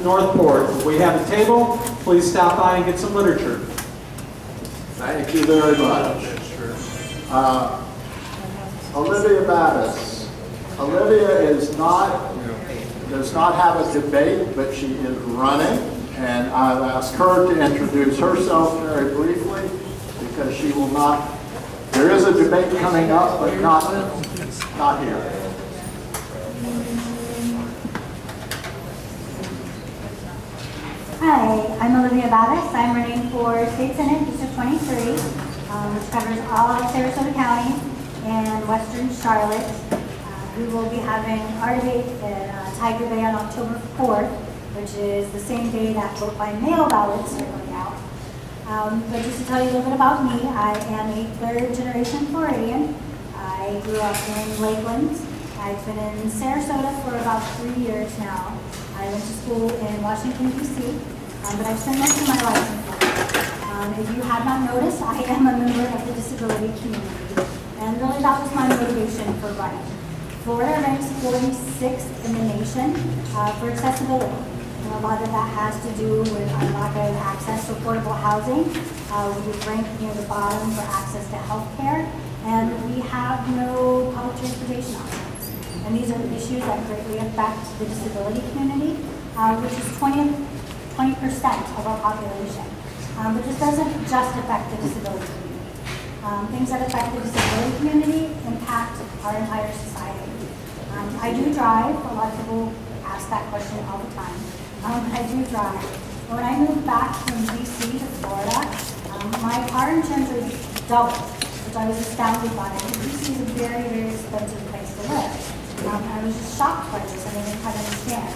North Port. We have a table. Please stop by and get some literature. Thank you very much. Olivia Battis. Olivia does not have a debate, but she is running, and I've asked her to introduce herself very briefly because she will not. There is a debate coming up, but not here. Hi, I'm Olivia Battis. I'm running for State Senate District 23, which covers all of Sarasota County and Western Charlotte. We will be having our debate at Tiger Bay on October 4th, which is the same day that vote by mail ballots are going out. But just to tell you a little bit about me, I am a third-generation Floridian. I grew up in Lakeland. I've been in Sarasota for about 3 years now. I went to school in Washington, D.C., but I've spent most of my life in Florida. If you have not noticed, I am a member of the disability community, and really that was my motivation for running. Florida ranks 46th in the nation for accessibility. And a lot of that has to do with our lack of access to affordable housing. We rank near the bottom for access to health care, and we have no public transportation options. And these are issues that greatly affect the disability community, which is 20% of our population. But this doesn't just affect the disability community. Things that affect the disability community impact our entire society. I do drive. A lot of people ask that question all the time. I do drive. When I moved back from D.C. to Florida, my car insurance was doubled, which I was astounded by. D.C. is a very, very expensive place to live. I was just shocked by this, and I didn't quite understand.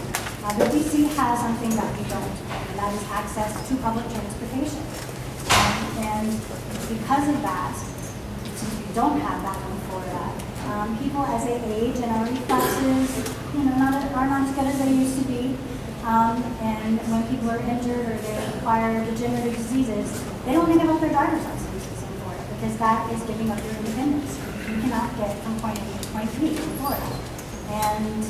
But D.C. has something that we don't, and that is access to public transportation. And because of that, since we don't have that in Florida, people as they age and our reflexes, are not as good as they used to be. And when people are injured or they acquire degenerative diseases, they don't think about their driver's licenses in Florida because that is giving up your independence. You cannot get from point A to point B in Florida. And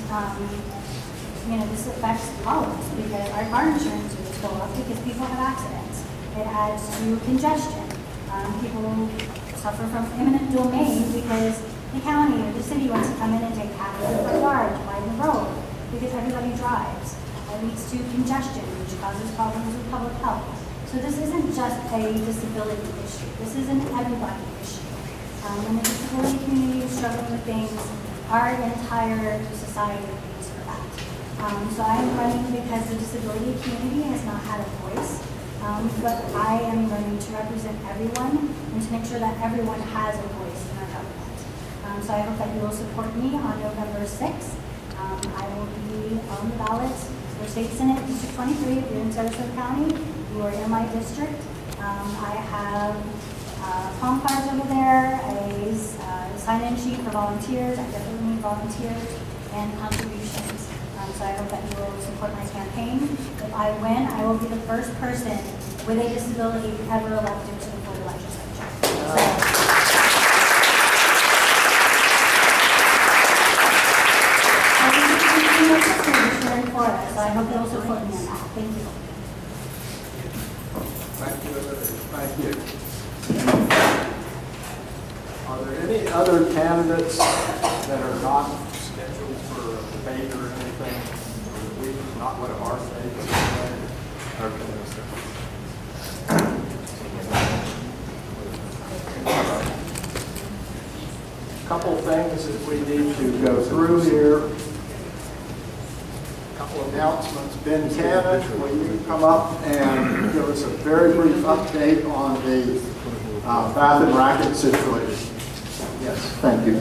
this affects all of us because our car insurance rates go up because people have accidents. It adds to congestion. People suffer from eminent domain because the county or the city wants to come in and take half of their front yard to widen the road because everybody drives. It leads to congestion, which causes problems with public health. So this isn't just a disability issue. This is an everybody issue. When the disability community is struggling with things, our entire society pays for that. So I am running because the disability community has not had a voice, but I am running to represent everyone and to make sure that everyone has a voice in our government. So I hope that you will support me on November 6th. I will be on the ballot for State Senate District 23. If you're in Sarasota County, you are in my district. I have palm cards over there, a sign-in sheet for volunteers. I definitely need volunteers and contributions. So I hope that you will support my campaign. If I win, I will be the first person with a disability ever elected to the Florida legislature. So I hope you'll support me on that. Thank you. Thank you. Are there any other candidates that are not scheduled for a debate or anything? Or we not one of our states? A couple things that we need to go through here. Announcements. Ben Cannon, will you come up and give us a very brief update on the bath and racket situation? Yes, thank you.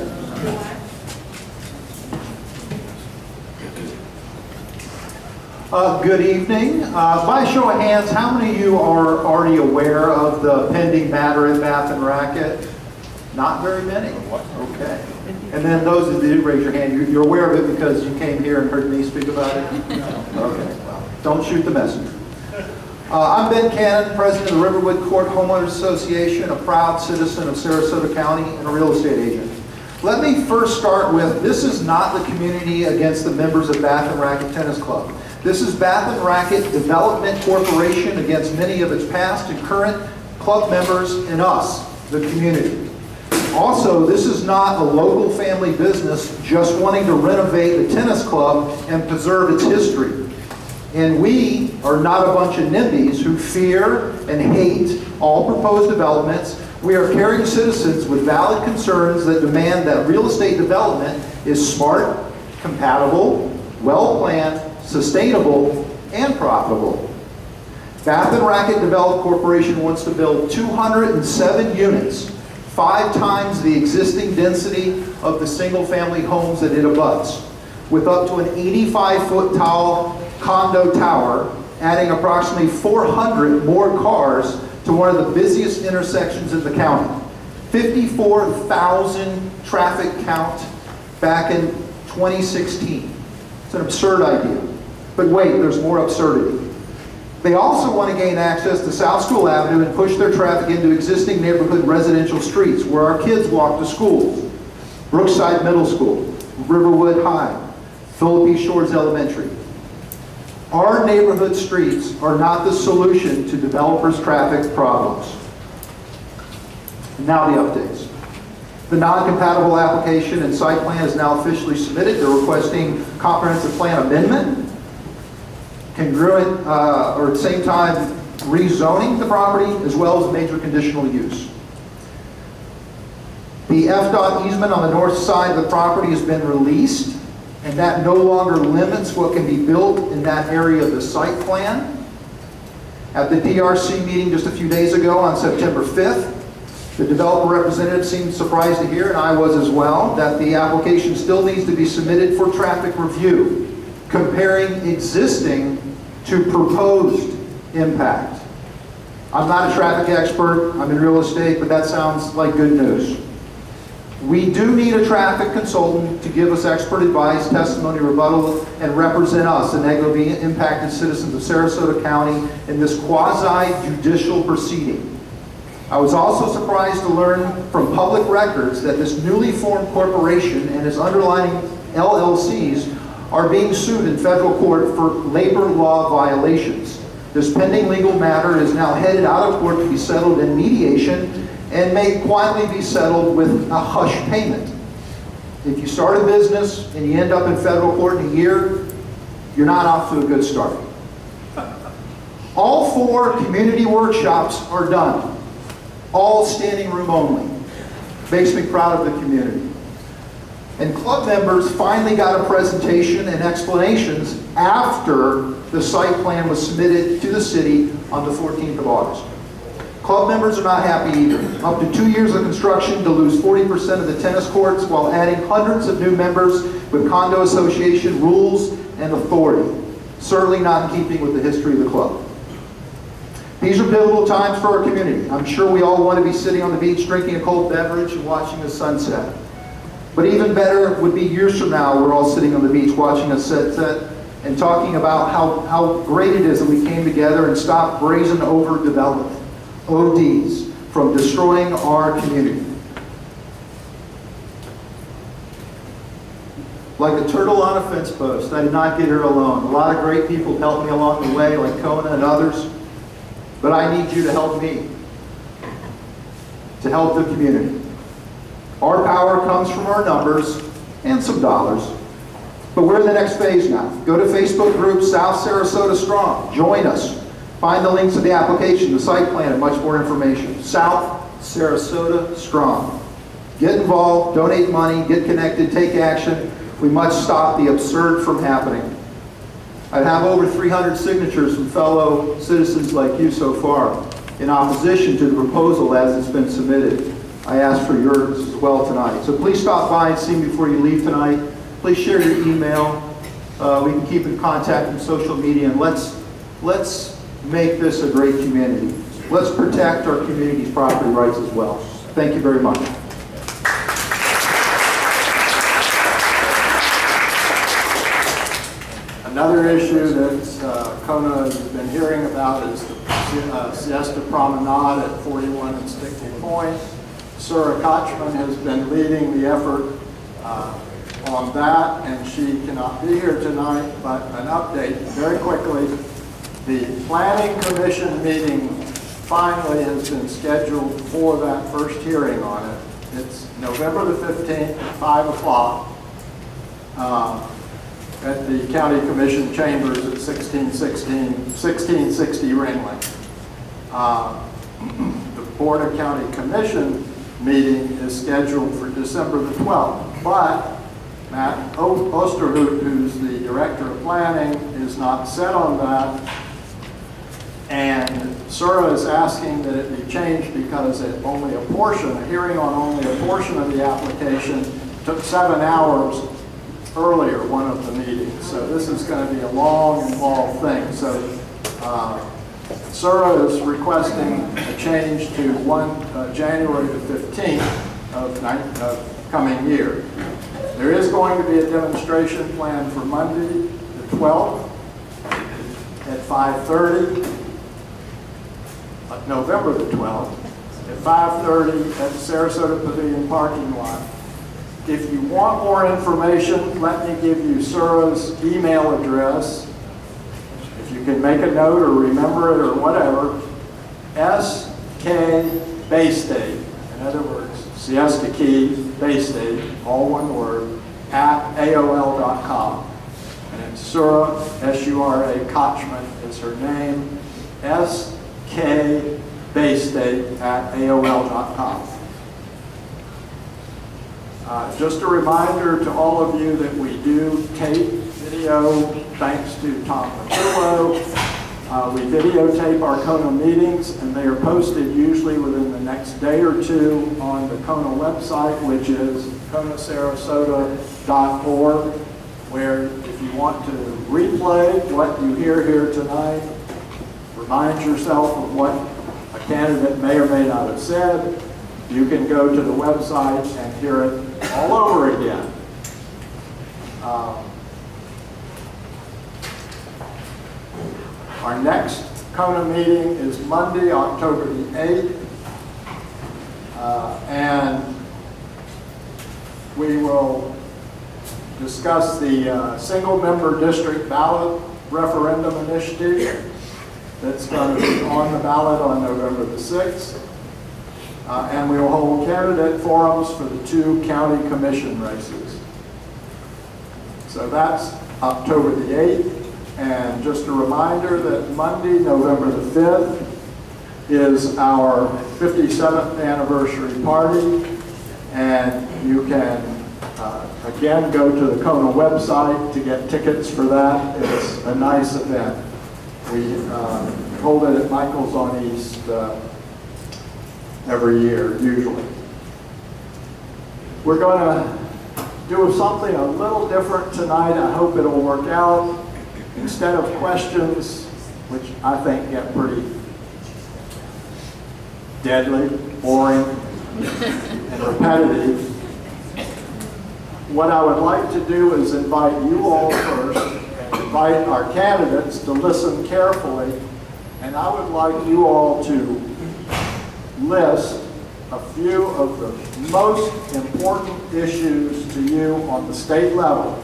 Good evening. By show of hands, how many of you are already aware of the pending matter in Bath and Racket? Not very many. Okay. And then those that did raise your hand, you're aware of it because you came here and heard me speak about it? Okay. Well, don't shoot the messenger. I'm Ben Cannon, president of the Riverwood Court Homeowners Association, a proud citizen of Sarasota County, and a real estate agent. Let me first start with, this is not the community against the members of Bath and Racket Tennis Club. This is Bath and Racket Development Corporation against many of its past and current club members and us, the community. Also, this is not a local family business just wanting to renovate the tennis club and preserve its history. And we are not a bunch of NIMBYs who fear and hate all proposed developments. We are caring citizens with valid concerns that demand that real estate development is smart, compatible, well-planned, sustainable, and profitable. Bath and Racket Development Corporation wants to build 207 units, 5 times the existing density of the single-family homes that it abuts, with up to an 85-foot tall condo tower, adding approximately 400 more cars to one of the busiest intersections in the county. 54,000 traffic count back in 2016. It's an absurd idea. But wait, there's more absurdity. They also want to gain access to South School Avenue and push their traffic into existing neighborhood residential streets where our kids walk to schools. Brookside Middle School, Riverwood High, Philippine Shores Elementary. Our neighborhood streets are not the solution to developers' traffic problems. And now the updates. The non-compatible application and site plan is now officially submitted. They're requesting comprehensive plan amendment, congruent, or at the same time rezoning the property, as well as major conditional use. The FDOT easement on the north side of the property has been released, and that no longer limits what can be built in that area of the site plan. At the DRC meeting just a few days ago on September 5th, the developer representative seemed surprised to hear, and I was as well, that the application still needs to be submitted for traffic review, comparing existing to proposed impact. I'm not a traffic expert, I'm in real estate, but that sounds like good news. We do need a traffic consultant to give us expert advice, testimony, rebuttal, and represent us, the negatively impacted citizens of Sarasota County, in this quasi-judicial proceeding. I was also surprised to learn from public records that this newly formed corporation and its underlying LLCs are being sued in federal court for labor law violations. This pending legal matter is now headed out of court to be settled in mediation and may quietly be settled with a hush payment. If you start a business and you end up in federal court in a year, you're not off to a good start. All 4 community workshops are done. All standing room only. Makes me proud of the community. And club members finally got a presentation and explanations after the site plan was submitted to the city on the 14th of August. Club members are not happy either. Up to 2 years of construction to lose 40% of the tennis courts while adding hundreds of new members with condo association rules and authority. Certainly not in keeping with the history of the club. These are pivotal times for our community. I'm sure we all want to be sitting on the beach drinking a cold beverage and watching the sunset. But even better would be years from now, we're all sitting on the beach watching a sunset and talking about how great it is that we came together and stopped brazen overdevelopment, ODs, from destroying our community. Like a turtle on a fence post, I did not get here alone. A lot of great people helped me along the way, like Cona and others. But I need you to help me, to help the community. Our power comes from our numbers and some dollars. But we're in the next phase now. Go to Facebook group South Sarasota Strong. Join us. Find the links to the application, the site plan, and much more information. South Sarasota Strong. Get involved, donate money, get connected, take action. We must stop the absurd from happening. I have over 300 signatures from fellow citizens like you so far in opposition to the proposal as it's been submitted. I ask for yours as well tonight. So please stop by and see me before you leave tonight. Please share your email. We can keep in contact on social media, and let's make this a great community. Let's protect our community's property rights as well. Thank you very much. Another issue that Cona has been hearing about is the Siesta Promenade at 41 and Stickney Point. Sarah Kochman has been leading the effort on that, and she cannot be here tonight, but an update very quickly. The Planning Commission meeting finally has been scheduled for that first hearing on it. It's November the 15th at 5 o'clock at the County Commission Chambers at 1660 Ringling. The Board of County Commission meeting is scheduled for December the 12th, but Matt Osterhout, who's the Director of Planning, is not set on that, and Sura is asking that it be changed because a hearing on only a portion of the application took 7 hours earlier, one of the meetings. So this is going to be a long, involved thing. So Sura is requesting a change to January the 15th of coming year. There is going to be a demonstration planned for Monday the 12th at 5:30, November the 12th, at 5:30 at the Sarasota Pavilion parking lot. If you want more information, let me give you Sura's email address. If you can make a note or remember it or whatever, SK Baystate, in other words, Siesta Key Baystate, all one word, at AOL.com. And it's Sura, S-U-R-A, Kochman is her name, SK Baystate at AOL.com. Just a reminder to all of you that we do tape video, thanks to Tom Matillo. We videotape our Cona meetings, and they are posted usually within the next day or two on the Cona website, which is conasarasota.org, where if you want to replay what you hear here tonight, remind yourself of what a candidate may or may not have said, you can go to the website and hear it all over again. Our next Cona meeting is Monday, October the 8th, and we will discuss the single-member district ballot referendum initiative that's going to be on the ballot on November the 6th. And we will hold candidate forums for the 2 county commission races. So that's October the 8th. And just a reminder that Monday, November the 5th, is our 57th anniversary party. And you can, again, go to the Cona website to get tickets for that. It's a nice event. We hold it at Michael's on East every year, usually. We're going to do something a little different tonight. I hope it'll work out. Instead of questions, which I think get pretty deadly, boring, and repetitive, what I would like to do is invite you all first, and invite our candidates to listen carefully, and I would like you all to list a few of the most important issues to you on the state level.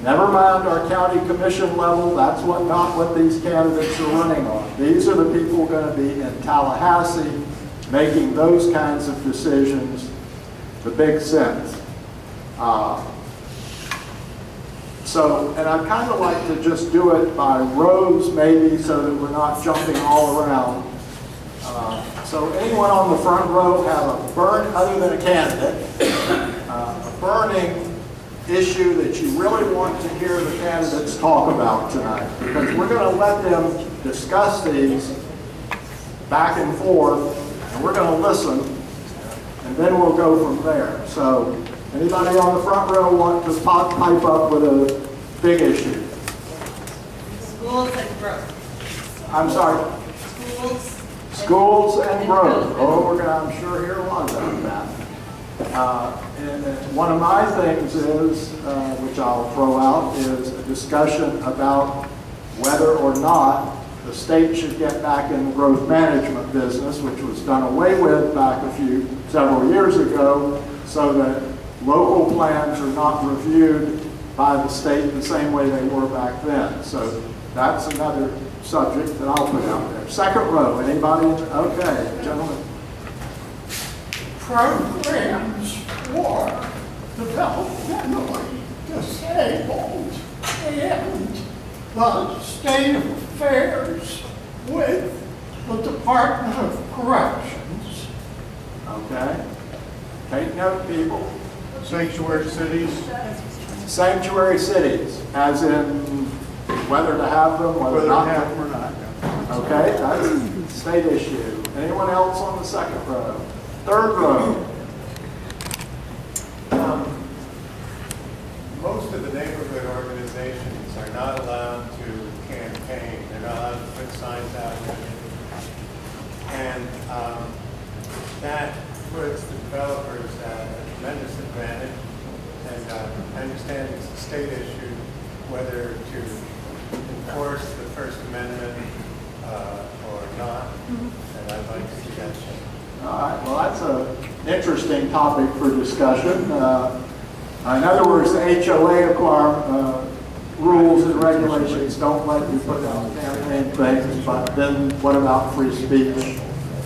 Never mind our county commission level, that's not what these candidates are running on. These are the people going to be in Tallahassee making those kinds of decisions, the big sense. And I'd kind of like to just do it by rows maybe so that we're not jumping all around. So anyone on the front row have other than a candidate, a burning issue that you really want to hear the candidates talk about tonight, because we're going to let them discuss these back and forth, and we're going to listen, and then we'll go from there. So anybody on the front row want to pipe up with a big issue? Schools and growth. I'm sorry? Schools and growth. Oh, we're going to, I'm sure, hear a lot about that. And one of my things is, which I'll throw out, is a discussion about whether or not the state should get back in the growth management business, which was done away with back several years ago, so that local plans are not reviewed by the state the same way they were back then. So that's another subject that I'll put out there. Second row, anybody? Okay, gentlemen. Programs for developmentally disabled and the state of affairs with the Department of Corrections. Okay. Take note, people. Sanctuary cities, Sanctuary cities, as in whether to have them, whether not to have them. or not. Okay, that's a state issue. Anyone else on the second row? Third row. Most of the neighborhood organizations are not allowed to campaign. They're not allowed to put signs out there. And that puts the developers at a tremendous advantage. And I understand it's a state issue whether to enforce the First Amendment or not. And I'd like to see that change. All right, well, that's an interesting topic for discussion. In other words, the HOA rules and regulations don't let you put out campaign things, but then what about free speech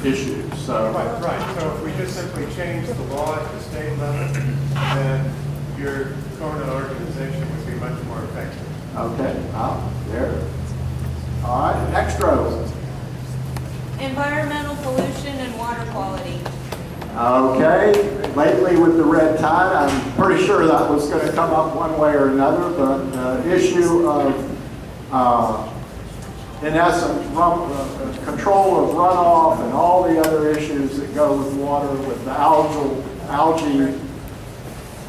issues? So, Right. So if we just simply change the law at the state level, then your Cona organization would be much more effective. okay, there. All right, next row. Environmental pollution and water quality. Okay, lately with the red tide, I'm pretty sure that was going to come up one way or another, but the issue of, in essence, control of runoff and all the other issues that go with water, with the algae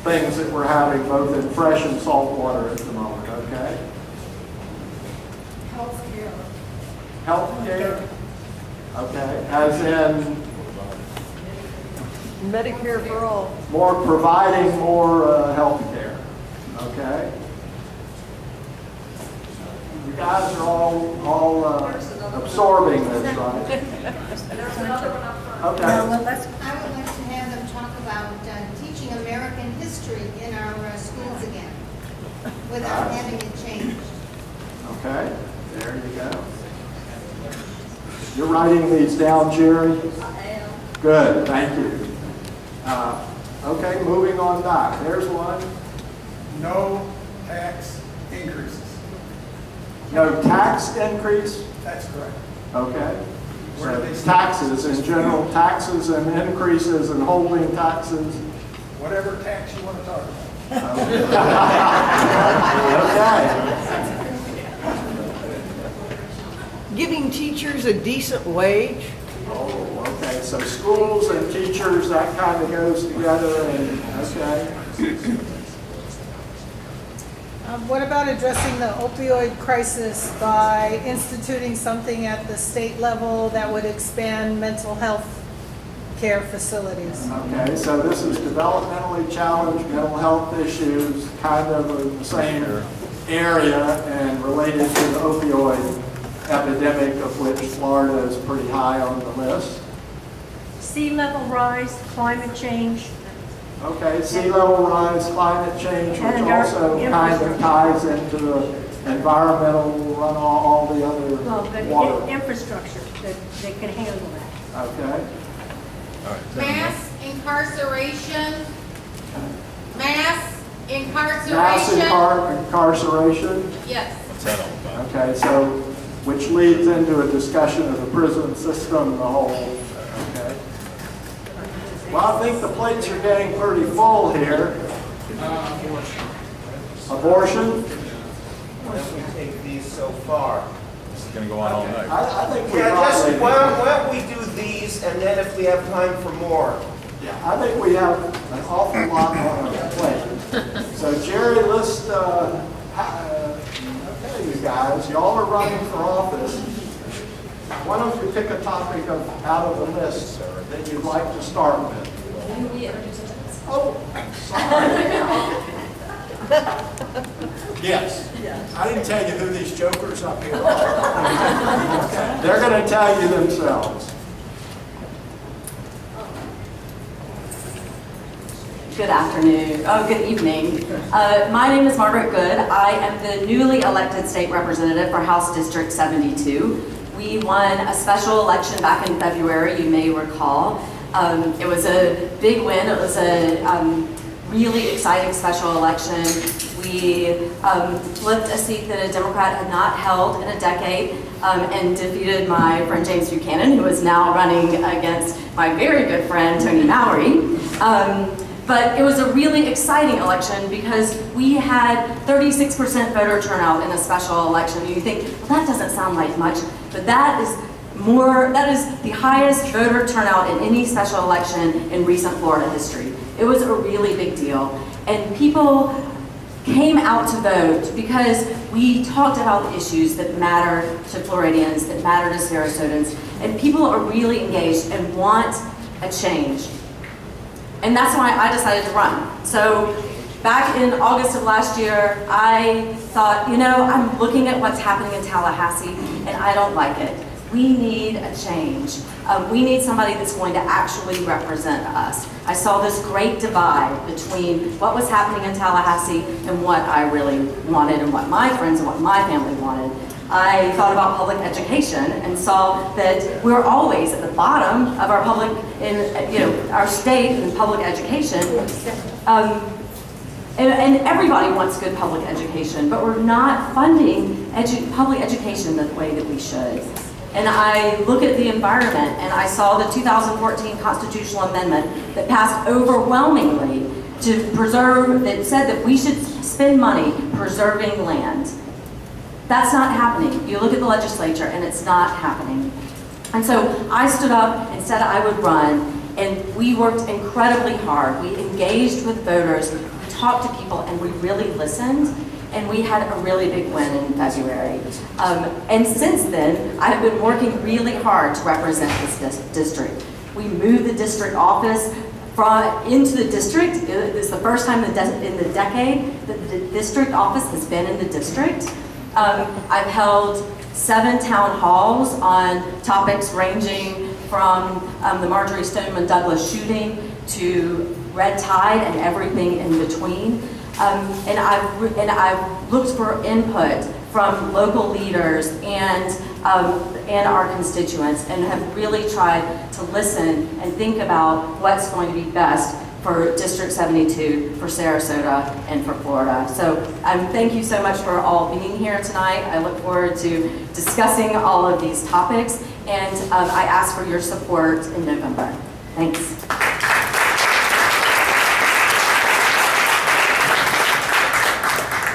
things that we're having both in fresh and salt water at the moment, okay? Healthcare. Healthcare, okay, as in Medicare for all. providing more health care, okay? You guys are all absorbing this, right? There's another one up front. Okay, I would like to have them talk about teaching American history in our schools again, without having it changed. okay, there you go. You're writing these down, Jerry? Good, thank you. Okay, moving on back. There's one. No tax increases. No tax increase? That's correct. Okay. Where do So they stand? taxes in general, taxes and increases and holding taxes. Whatever tax you want to talk about. Okay. Giving teachers a decent wage. Oh, okay, so schools and teachers, that kind of goes together and, okay. What about addressing the opioid crisis by instituting something at the state level that would expand mental health care facilities? Okay, so this is developmentally challenged mental health issues, kind of in the same area and related to the opioid epidemic, of which Florida is pretty high on the list. Sea level rise, climate change, Okay, sea level rise, climate change, which And our also kind of ties into the environmental runoff, all the well, other but water. infrastructure that can handle that. Okay, Mass incarceration. Mass mass incarceration. incarceration. Yes. Okay, so, which leads into a discussion of the prison system, the whole, okay. Well, I think the plates are getting pretty full here. Abortion? Once we take these so far. This is going to go on all night. I think we Yeah, just, probably, why don't we do these, and then if we have time for more. I think we have an awful lot on our plate. So Jerry, let's, okay, you guys, y'all are running for office. Why don't you pick a topic out of the list that you'd like to start with? Oh, sorry. Yes. I didn't tell you who these jokers up here are. Okay, they're going to tell you themselves. good afternoon, good evening. My name is Margaret Good. I am the newly elected state representative for House District 72. We won a special election back in February, you may recall. It was a big win. It was a really exciting special election. We flipped a seat that a Democrat had not held in a decade and defeated my friend James Buchanan, who is now running against my very good friend Tony Mallory. But it was a really exciting election because we had 36% voter turnout in a special election. And you think, well, that doesn't sound like much, but that is the highest voter turnout in any special election in recent Florida history. It was a really big deal. And people came out to vote because we talked about the issues that matter to Floridians, that matter to Sarasotans, and people are really engaged and want a change. And that's why I decided to run. So back in August of last year, I thought, you know, I'm looking at what's happening in Tallahassee and I don't like it. We need a change. We need somebody that's going to actually represent us. I saw this great divide between what was happening in Tallahassee and what I really wanted and what my friends and what my family wanted. I thought about public education and saw that we're always at the bottom of our public, our state in public education. And everybody wants good public education, but we're not funding public education the way that we should. And I look at the environment and I saw the 2014 constitutional amendment that passed overwhelmingly to preserve, that said that we should spend money preserving land. That's not happening. You look at the legislature and it's not happening. And so I stood up and said I would run, and we worked incredibly hard. We engaged with voters, we talked to people, and we really listened, and we had a really big win in February. And since then, I've been working really hard to represent this district. We moved the district office into the district. It's the first time in the decade that the district office has been in the district. I've held 7 town halls on topics ranging from the Marjorie Stoneman Douglas shooting to red tide and everything in between. And I've looked for input from local leaders and our constituents, and have really tried to listen and think about what's going to be best for District 72, for Sarasota, and for Florida. So thank you so much for all being here tonight. I look forward to discussing all of these topics, and I ask for your support in November. Thanks.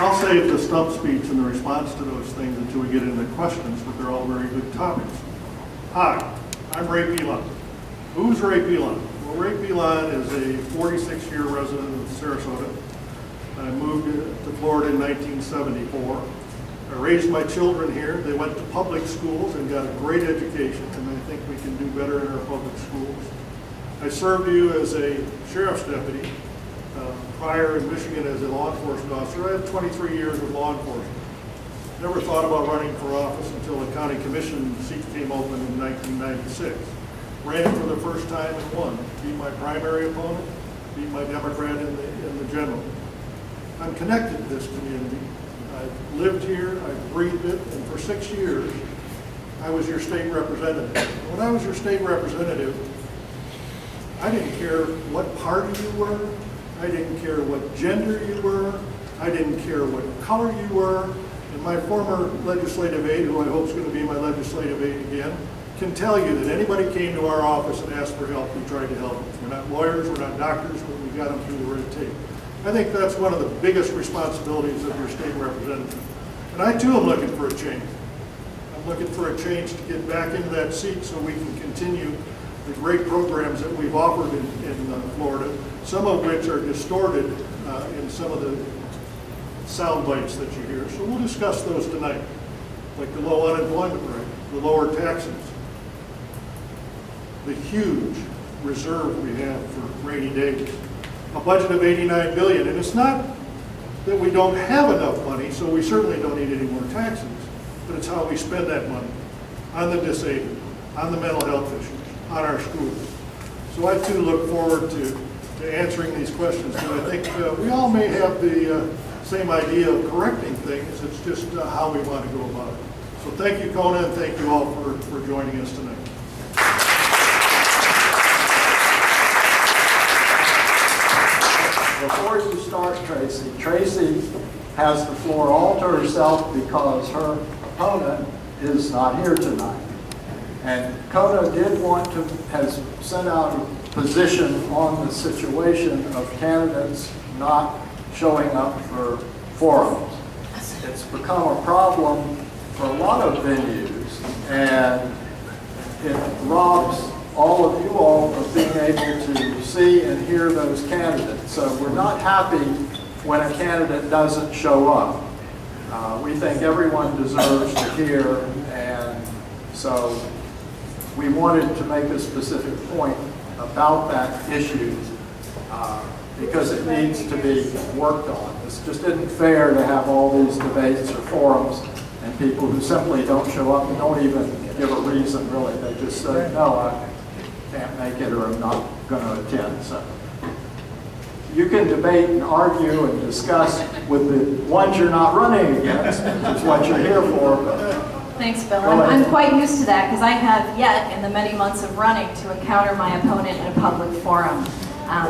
I'll save the stump speech and the response to those things until we get into questions, but they're all very good topics. Hi, I'm Ray Pilon. Who's Ray Pilon? Well, Ray Pilon is a 46-year resident of Sarasota. I moved to Florida in 1974. I raised my children here. They went to public schools and got a great education, and I think we can do better in our public schools. I served you as a sheriff's deputy. Prior in Michigan as a law enforcement officer. I had 23 years of law enforcement. Never thought about running for office until the county commission seat came open in 1996. Ran for the first time and won. Beat my primary opponent, beat my Democrat in the general. I'm connected to this community. I've lived here, I've breathed it, and for 6 years, I was your state representative. When I was your state representative, I didn't care what party you were, I didn't care what gender you were, I didn't care what color you were, and my former legislative aide, who I hope is going to be my legislative aide again, can tell you that anybody came to our office and asked for help, we tried to help them. We're not lawyers, we're not doctors, but we got them through the red tape. I think that's one of the biggest responsibilities of your state representative. And I too am looking for a change. I'm looking for a change to get back into that seat so we can continue the great programs that we've offered in Florida, some of which are distorted in some of the sound bites that you hear. So we'll discuss those tonight, like the low unemployment rate, the lower taxes, the huge reserve we have for rainy days, a budget of $89 billion. And it's not that we don't have enough money, so we certainly don't need any more taxes, but it's how we spend that money on the disabled, on the mental health issues, on our schools. So I too look forward to to answering these questions. And I think we all may have the same idea of correcting things. It's just how we want to go about it. So thank you, Cona, and thank you all for joining us tonight. Before you start, Tracy has the floor all to herself because her opponent is not here tonight. And Cona has sent out a position on the situation of candidates not showing up for forums. It's become a problem for a lot of venues, and it robs all of you all of being able to see and hear those candidates. So we're not happy when a candidate doesn't show up. We think everyone deserves to hear, and so we wanted to make a specific point about that issue because it needs to be worked on. It just isn't fair to have all these debates or forums and people who simply don't show up and don't even give a reason, really. They just say, no, I can't make it or I'm not going to attend. So you can debate and argue and discuss with the ones you're not running against, which is what you're here for. Thanks, Bill. I'm quite used to that because I have yet, in the many months of running, to encounter my opponent in a public forum.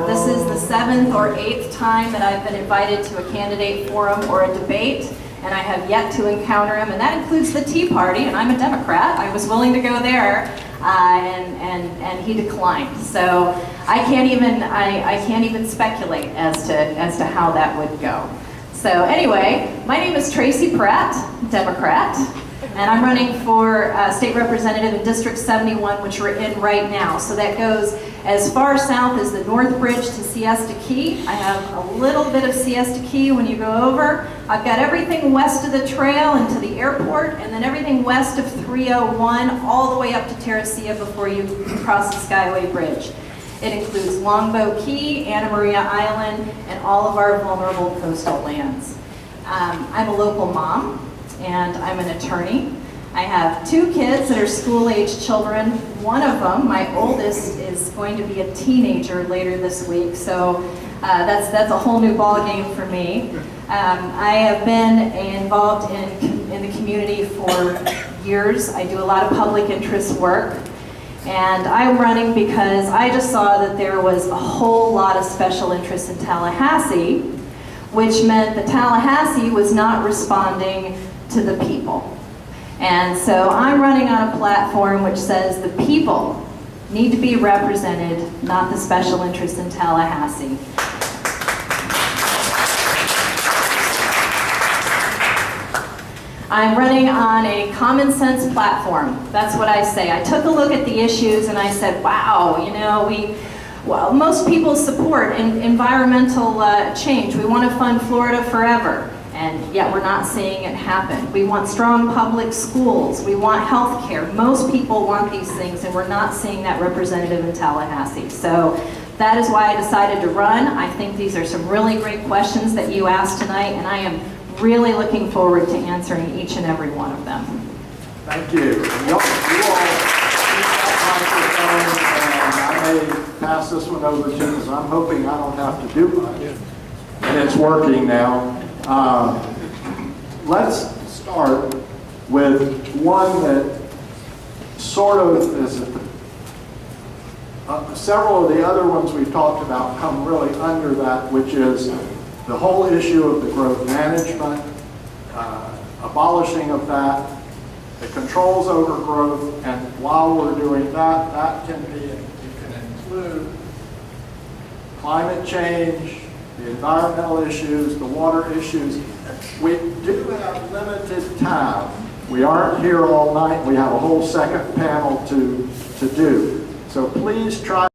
This is the 7th or 8th time that I've been invited to a candidate forum or a debate, and I have yet to encounter him, and that includes the Tea Party, and I'm a Democrat. I was willing to go there, and he declined. So I can't even speculate as to how that would go. So anyway, my name is Tracy Pratt, Democrat. And I'm running for state representative in District 71, which we're in right now. So that goes as far south as the North Bridge to Siesta Key. I have a little bit of Siesta Key when you go over. I've got everything west of the trail and to the airport, and then everything west of 301 all the way up to Terracea before you cross the Skyway Bridge. It includes Longboat Key, Anna Maria Island, and all of our vulnerable coastal lands. I'm a local mom, and I'm an attorney. I have 2 kids that are school-age children. One of them, my oldest, is going to be a teenager later this week, so that's a whole new ballgame for me. I have been involved in the community for years. I do a lot of public interest work, and I'm running because I just saw that there was a whole lot of special interest in Tallahassee, which meant that Tallahassee was not responding to the people. And so I'm running on a platform which says the people need to be represented, not the special interest in Tallahassee. I'm running on a common sense platform. That's what I say. I took a look at the issues and I said, wow, you know, most people support environmental change. We want to fund Florida forever. And yet we're not seeing it happen. We want strong public schools. We want health care. Most people want these things, and we're not seeing that representative in Tallahassee. So that is why I decided to run. I think these are some really great questions that you asked tonight, and I am really looking forward to answering each and every one of them. Thank you. You all keep that microphone, and I may pass this one over to you because I'm hoping I don't have to do much. And it's working now. Let's start with one that sort of is several of the other ones we've talked about come really under that, which is the whole issue of the growth management, abolishing of that, the controls over growth, and while we're doing that, that can be, you can include climate change, the environmental issues, the water issues. We do have limited time. We aren't here all night. We have a whole second panel to do. So please try